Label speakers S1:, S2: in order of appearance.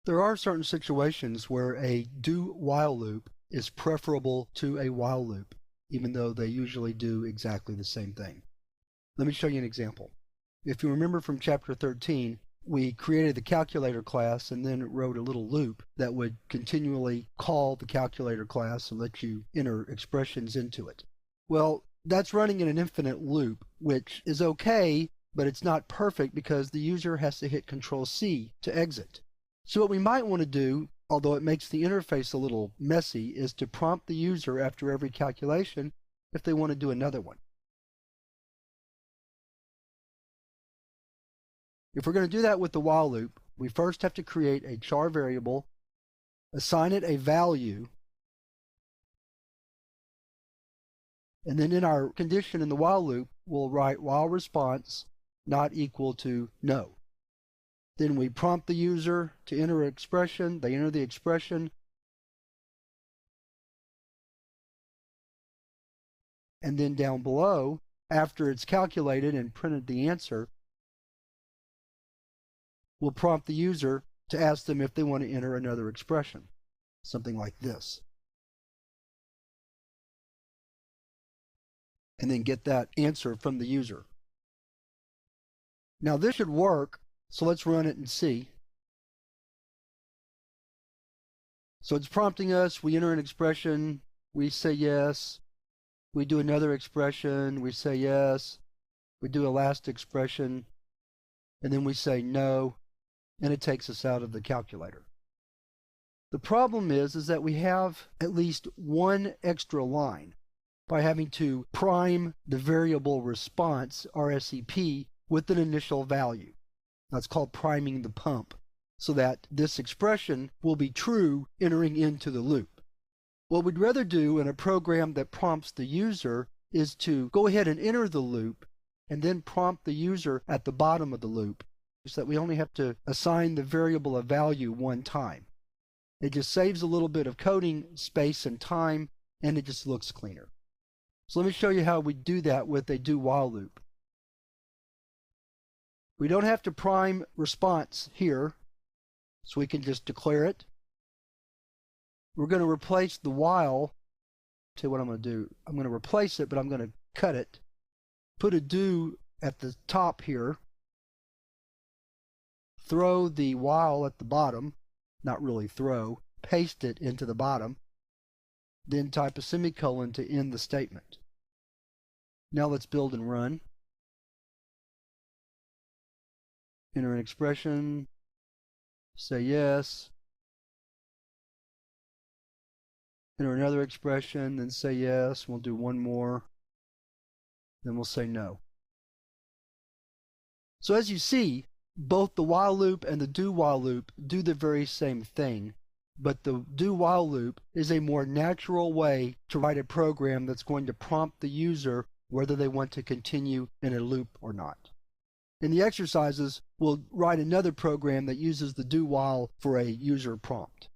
S1: There are certain situations where a do-while loop is preferable to a while loop, even though they usually do exactly the same thing. Let me show you an example. If you remember from chapter 13, we created the calculator class and then wrote a little loop that would continually call the calculator class and let you enter expressions into it. Well, that's running in an infinite loop, which is okay, but it's not perfect because the user has to hit Control-C to exit. So what we might want to do, although it makes the interface a little messy, is to prompt the user after every calculation if they want to do another one. If we're going to do that with the while loop, we first have to create a char variable, assign it a value, and then in our condition in the while loop, we'll write while response not equal to no. Then we prompt the user to enter an expression. They enter the expression. And then down below, after it's calculated and printed the answer, we'll prompt the user to ask them if they want to enter another expression, something like this. And then get that answer from the user. Now this should work, so let's run it and see. So it's prompting us, we enter an expression, we say yes, we do another expression, we say yes, we do a last expression, and then we say no, and it takes us out of the calculator. The problem is that we have at least one extra line by having to prime the variable response, RSEP, with an initial value. That's called priming the pump, so that this expression will be true entering into the loop. What we'd rather do in a program that prompts the user is to go ahead and enter the loop and then prompt the user at the bottom of the loop, so that we only have to assign the variable a value one time. It just saves a little bit of coding space and time, and it just looks cleaner. So let me show you how we do that with a do-while loop. We don't have to prime response here, so we can just declare it. We're going to replace the while. Tell you what I'm going to do. I'm going to replace it, but I'm going to cut it. Put a do at the top here. Throw the while at the bottom. Not really throw. Paste it into the bottom. Then type a semicolon to end the statement. Now let's build and run. Enter an expression, say yes, enter another expression, then say yes, we'll do one more, then we'll say no. So as you see, both the while loop and the do-while loop do the very same thing, but the do-while loop is a more natural way to write a program that's going to prompt the user whether they want to continue in a loop or not. In the exercises, we'll write another program that uses the do-while for a user prompt.